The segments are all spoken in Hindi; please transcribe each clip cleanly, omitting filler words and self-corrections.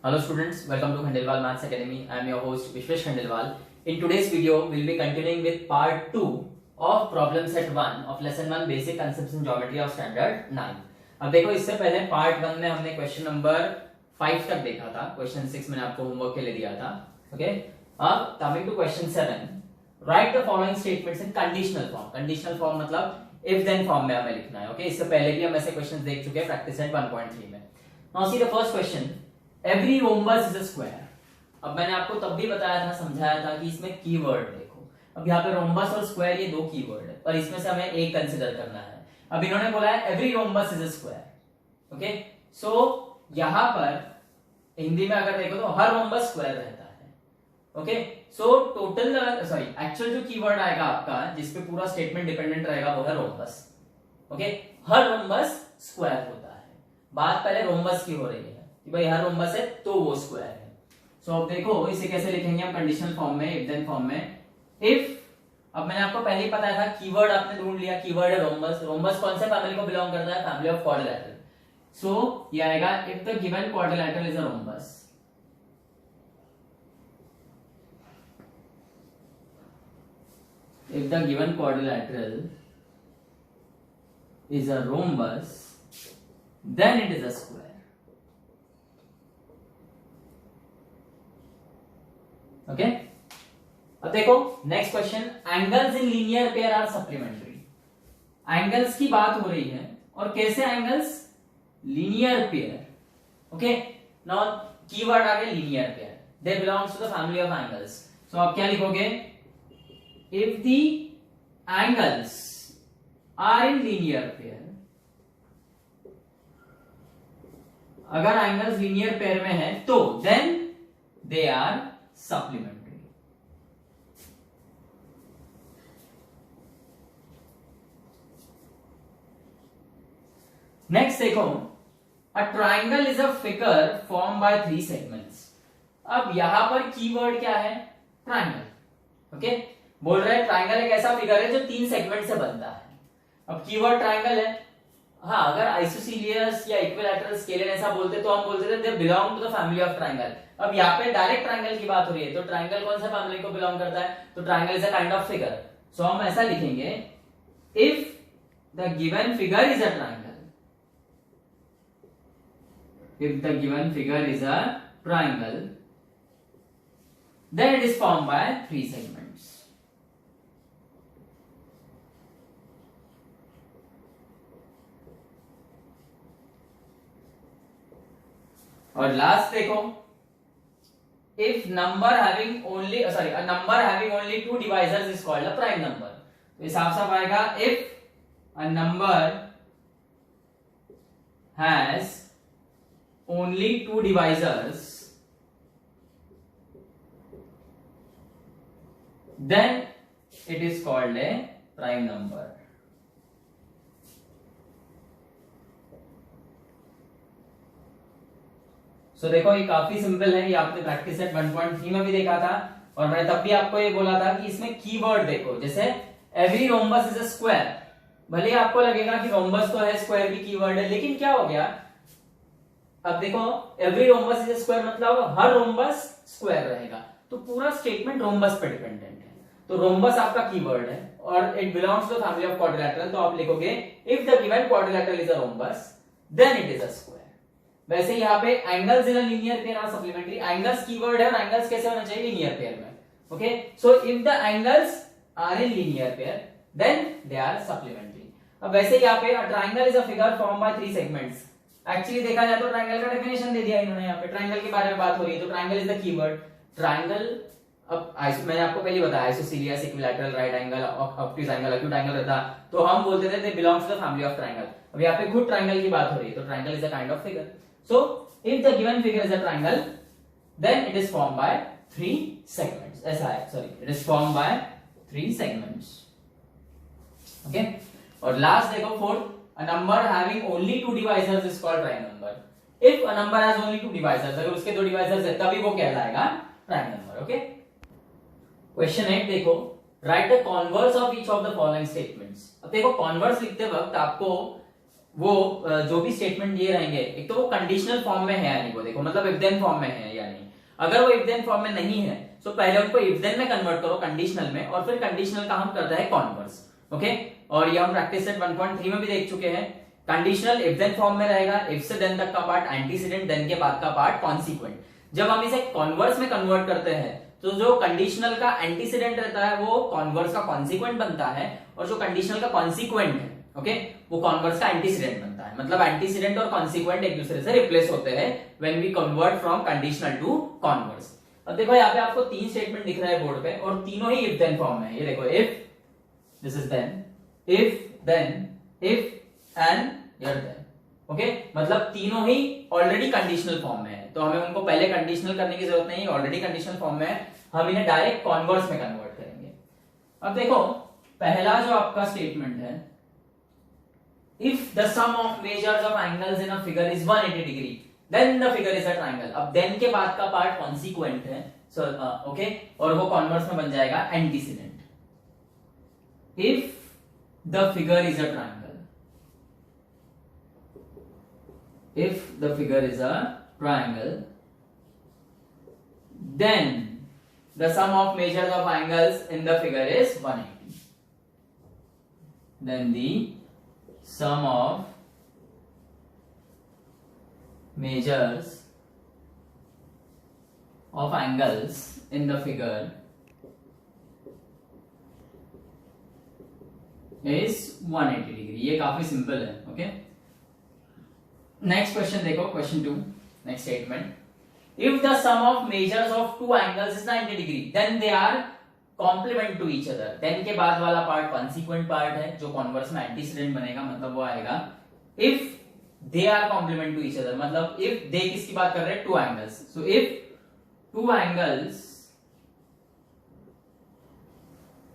Hello students, welcome to Khandelwal Maths Academy. I am your host Vishwesh Khandelwal. In today's video, we will be continuing with part 2 of problem set 1 of lesson 1 basic concepts in geometry of standard 9. अब देखो इससे पहले पार्ट 1 में हमने क्वेश्चन नंबर 5 तक देखा था. क्वेश्चन 6 मैंने आपको होमवर्क के लिए दिया था. ओके, अब coming to question 7, write the following statements in conditional form. Conditional form मतलब इफ देन फॉर्म में हमें लिखना है. ओके, इससे पहले भी हम ऐसे क्वेश्चंस देख चुके हैं प्रैक्टिस सेट 1.3 में. Now see the first question, every rhombus is a square. अब मैंने आपको तब भी बताया था, समझाया था कि इसमें कीवर्ड देखो. अब यहाँ पे रोम्बस और स्क्वायर ये दो कीवर्ड है, पर इसमें से हमें एक कंसीडर करना है. अब इन्होंने बोला है every rhombus is a square. Okay, so यहां पर हिंदी में अगर देखो तो हर रोम्बस स्क्वायर रहता है. ओके, सो टोटल एक्चुअल जो कीवर्ड आएगा आपका जिसपे पूरा स्टेटमेंट डिपेंडेंट रहेगा वो है रोम्बस. ओके, हर रोम्बस स्क्वायर होता है. बात पहले रोम्बस की हो रही है कि भाई हर रोम्बस है तो वो स्क्वायर है. सो अब देखो इसे कैसे लिखेंगे हम कंडीशनल फॉर्म में, इफ देन फॉर्म में. इफ, अब मैंने आपको पहले ही बताया था कीवर्ड आपने ढूंढ लिया, कीवर्ड है रोम्बस. रोम्बस कौन से फैमिली को बिलोंग करता है? Family of quadrilateral. सो ये आएगा if the given quadrilateral is a rhombus. If the given quadrilateral is a rhombus, then it is a square. Okay? अब देखो next question, angles in linear pair are supplementary. Angles की बात हो रही है और कैसे angles? Linear pair. Okay, now keyword आ गया linear pair. They belongs to the family of angles. So आप क्या लिखोगे? If the angles are in linear pair, अगर एंगल्स लीनियर पेयर में है तो then they are supplementary. Next देखो, a triangle is a figure formed by 3 segments. अब यहां पर कीवर्ड क्या है? ट्रायंगल. ओके, बोल रहे हैं ट्रायंगल एक ऐसा फिगर है जो 3 सेगमेंट से बनता है. अब कीवर्ड ट्रायंगल है. हाँ, अगर आइसोसीलियस या इक्विलैटरल स्केलर ऐसा बोलते तो हम बोलते थे they belong to the family of triangle. अब यहाँ पे डायरेक्ट ट्रायंगल की बात हो रही है तो ट्रायंगल कौन सा फैमिली को बिलोंग करता है? तो triangle is a kind of figure. So हम ऐसा लिखेंगे, if the given figure is a triangle, if the given figure is a triangle, then it is formed by 3 segments. और लास्ट देखो, if number having only a number having only 2 divisors is called a prime number. तो इस हिसाब से आएगा, if a number has only 2 divisors then it is called a prime number. सो देखो ये काफी सिंपल है. ये आपने प्रैक्टिस सेट 1.3 में भी देखा था और मैंने तब भी आपको ये बोला था कि इसमें कीवर्ड देखो, जैसे every rhombus is a square. भले आपको लगेगा कि रोम्बस तो है, स्क्वायर भी कीवर्ड है, लेकिन क्या हो गया? अब देखो every rhombus is a square मतलब हर रोम्बस स्क्वायर रहेगा, तो पूरा स्टेटमेंट रोम्बस पे डिपेंडेंट है. तो रोम्बस आपका कीवर्ड है और it belongs to the family of quadrilateral. तो आप लिखोगे if the given quadrilateral is a rhombus then it is a square. वैसे यहाँ पे angles in a linear pair are supplementary. Angles keyword है और एंगल्स कैसे होना चाहिए? लीनियर पेयर में. Okay, so if the angles are in linear pair then they are supplementary. अब वैसे यहाँ पे triangle is a figure form bye 3 segments. Actually देखा जाए तो ट्रायंगल का डेफिनेशन दे दिया इन्होंने. यहाँ पे ट्रायंगल के बारे में बात हो रही है तो triangle is the keyword. Triangle, अब मैंने आपको पहले बताया isosceles, equilateral, right angle, obtuse angle, acute angle रहता तो हम बोलते थे they belongs to the family of triangle. अब यहाँ पे खुद ट्रायंगल की बात हो रही है तो triangle is a kind of figure. So if the given figure is a triangle then it is formed by 3 segments. It is formed by 3 segments. Okay, और लास्ट देखो fourth, a number having only 2 divisors is called prime number. if a number has only 2 divisors, अगर उसके 2 divisors है तभी वो कहलाएगा prime number. ओके, क्वेश्चन 8 देखो, right the converse of each of the following statements. अब देखो कॉन्वर्स लिखते वक्त आपको वो जो भी स्टेटमेंट ये रहेंगे, एक तो वो कंडीशनल फॉर्म में है या नहीं, वो देखो मतलब इफ देन फॉर्म में है या नहीं। अगर वो इफ देन फॉर्म में नहीं है तो पहले उनको इफ देन में कन्वर्ट करो कंडीशनल में, और फिर कंडीशनल का हम करते हैं कॉन्वर्स। ओके, और ये हम प्रैक्टिस सेट 1.3 में भी देख चुके हैं। कंडीशनल इफ देन फॉर्म में रहेगा, इफ से देन तक का पार्ट एंटीसीडेंट, देन के बाद का पार्ट कॉन्सिक्वेंट। जब हम इसे कॉन्वर्स में कन्वर्ट करते हैं तो जो कंडीशनल का एंटीसीडेंट रहता है वो कॉन्वर्स का कॉन्सिक्वेंट बनता है, और जो कंडीशनल का कॉन्सिक्वेंट है ओके वो कॉन्वर्स का एंटीसीडेंट बनता है। मतलब एंटीसीडेंट और कॉन्सिक्वेंट एक दूसरे से रिप्लेस होते हैं when we convert from conditional to converse. अब देखो यहाँ पे आपको 3 स्टेटमेंट दिख रहा है बोर्ड पे, और तीनों ही इफ देन फॉर्म में है। ये देखो if, this is then, if and here then. Okay, मतलब तीनों ही ऑलरेडी कंडीशनल फॉर्म में है, तो हमें उनको पहले कंडीशनल करने की जरूरत नहीं है, ऑलरेडी कंडीशनल फॉर्म में है, हम इन्हें डायरेक्ट कॉन्वर्स में कन्वर्ट करेंगे। अब देखो पहला जो आपका स्टेटमेंट है, if the sum of measures of angles in a figure is 180 degree then the figure is a triangle. अब देन के बाद का पार्ट कॉन्सिक्वेंट है, सो ओके, और वो कॉन्वर्स में बन जाएगा antecedent. If the figure is a triangle, if the figure is a triangle, then the sum of measures of angles in the figure is 180. Then the sum of measures of angles in the figure is 180 degree. ये काफी सिंपल है। ओके, नेक्स्ट क्वेश्चन देखो, question 2, next statement, if the sum of measures of two angles is 90 degree then they are complement to each other. Then के बाद वाला पार्ट कॉन्सिक्वेंट पार्ट है जो कॉन्वर्स में एंटीसीडेंट बनेगा, मतलब वो आएगा if they are complement to each other. मतलब इफ दे किसकी बात कर रहे हैं, two angles. So if two angles,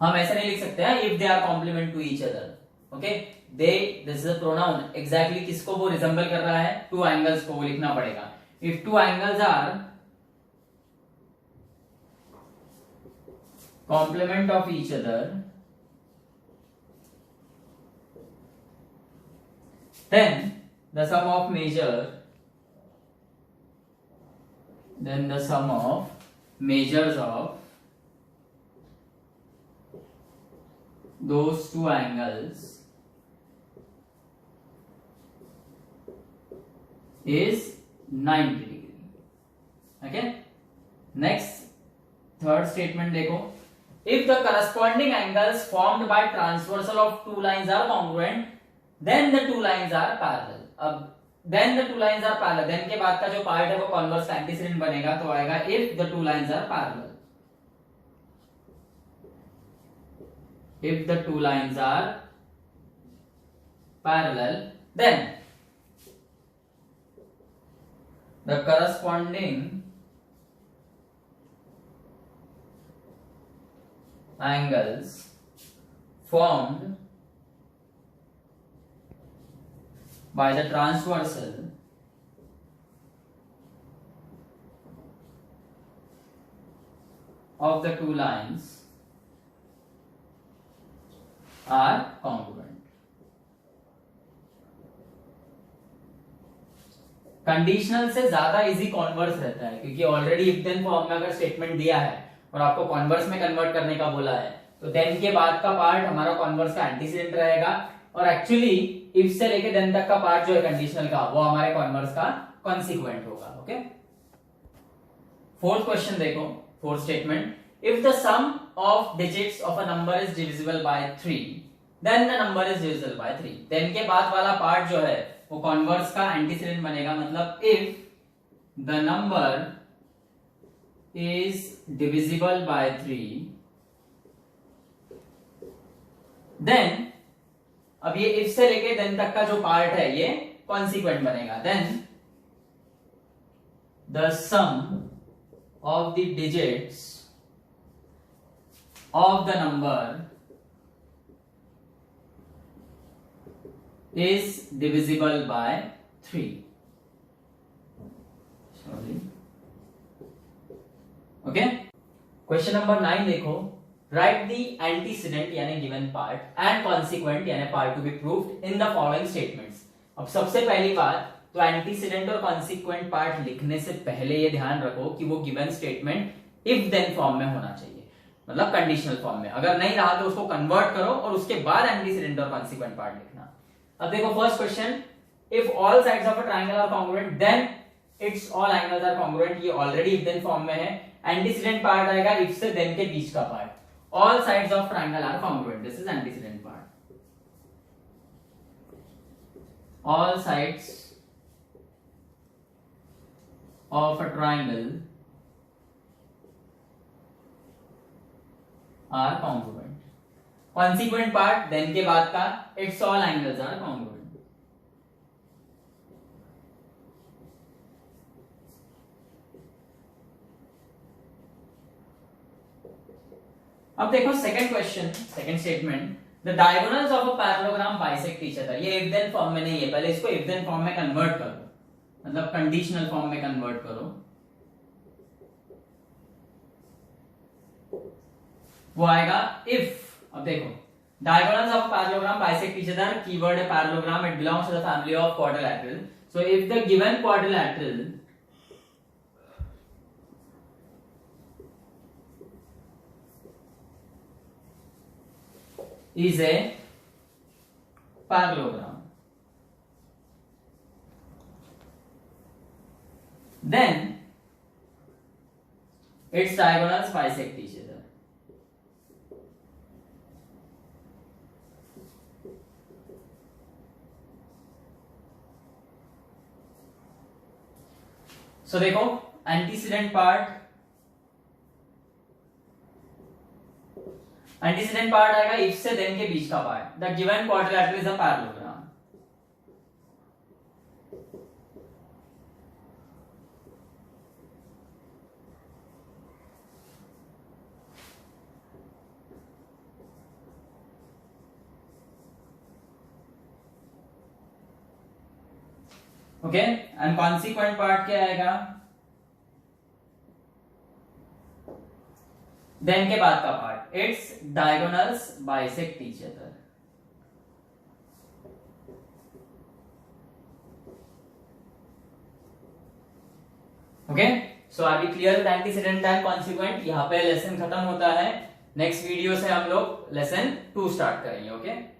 हम ऐसा नहीं लिख सकते हैं if they are complement to each other. Okay, they, this is a pronoun, exactly किसको वो रिजेंबल कर रहा है, टू एंगल्स को वो लिखना पड़ेगा। If two angles are complement of each other then the sum of measure, then the sum of measures of those two angles is 90 degree. Okay, next third statement देखो, if the corresponding angles formed by transversal of two lines are congruent then the two lines are parallel. अब then the two lines are parallel, then के बाद का जो पार्ट है वो कॉन्वर्स का एंटीसीडेंट बनेगा, तो आएगा if the two lines are parallel. If the two lines are parallel then the corresponding angles formed by the transversal of the two lines are congruent. Conditional से ज्यादा इजी कॉन्वर्स रहता है, क्योंकि ऑलरेडी इफ देन फॉर्म में अगर स्टेटमेंट दिया है और आपको कॉन्वर्स में कन्वर्ट करने का बोला है, तो देन के बाद का पार्ट हमारा कॉन्वर्स का एंटीसीडेंट रहेगा, और एक्चुअली इफ से लेके देन तक का पार्ट जो है कंडीशनल का वो हमारे कॉन्वर्स का कॉन्सिक्वेंट होगा। ओके, फोर्थ क्वेश्चन देखो, fourth statement, if the sum of digits of a number is divisible by 3 then the number is divisible by 3। Then के बाद वाला पार्ट जो है वो कॉन्वर्स का एंटीसीडेंट बनेगा, मतलब if the number is divisible by 3 then, अब ये इफ से लेके देन तक का जो पार्ट है ये कॉन्सिक्वेंट बनेगा, then the sum of the digits of the number is divisible by 3. Sorry. Okay. Question number 9 देखो, write the antecedent यानी given part and consequent यानी part to be proved in the following statements. अब सबसे पहली बात तो एंटीसीडेंट और कॉन्सिक्वेंट पार्ट लिखने से पहले ये ध्यान रखो कि वो given statement if then form में होना चाहिए, मतलब कंडीशनल फॉर्म में। अगर नहीं रहा तो उसको कन्वर्ट करो और उसके बाद एंटीसीडेंट और कॉन्सिक्वेंट पार्ट लिखना। अब देखो first question, if all sides of a triangle are congruent then its all angles are congruent. ये ऑलरेडी इफ देन फॉर्म में है। एंटीसीडेंट पार्ट आएगा इफ से देन के बीच का part. All sides of triangle are congruent, this is antecedent part. All sides of a triangle are congruent. Consequent part then के बाद का its all angles are congruent. अब देखो second question, second statement, The diagonals of a parallelogram bisect each other. ये if then फॉर्म में नहीं है, पहले इसको if then फॉर्म में कन्वर्ट करो, मतलब कंडीशनल फॉर्म में कन्वर्ट करो। वो आएगा if, अब देखो diagonals of parallelogram bisect each other, keyword है parallelogram, it belongs to the family of quadrilateral. So if the given quadrilateral is a parallelogram, then its diagonals bisect each other. So देखो एंटीसीडेंट पार्ट, एंटीसीडेंट पार्ट आएगा इफ से देन के बीच का part. The given quadrilateral is a parallelogram. Okay, and consequent part क्या आएगा, देन के बाद का part, its diagonals bisect each other. Okay, so are we clear with antecedent and consequent. यहाँ पे लेसन खत्म होता है। नेक्स्ट वीडियो से हम लोग लेसन 2 स्टार्ट करेंगे। ओके।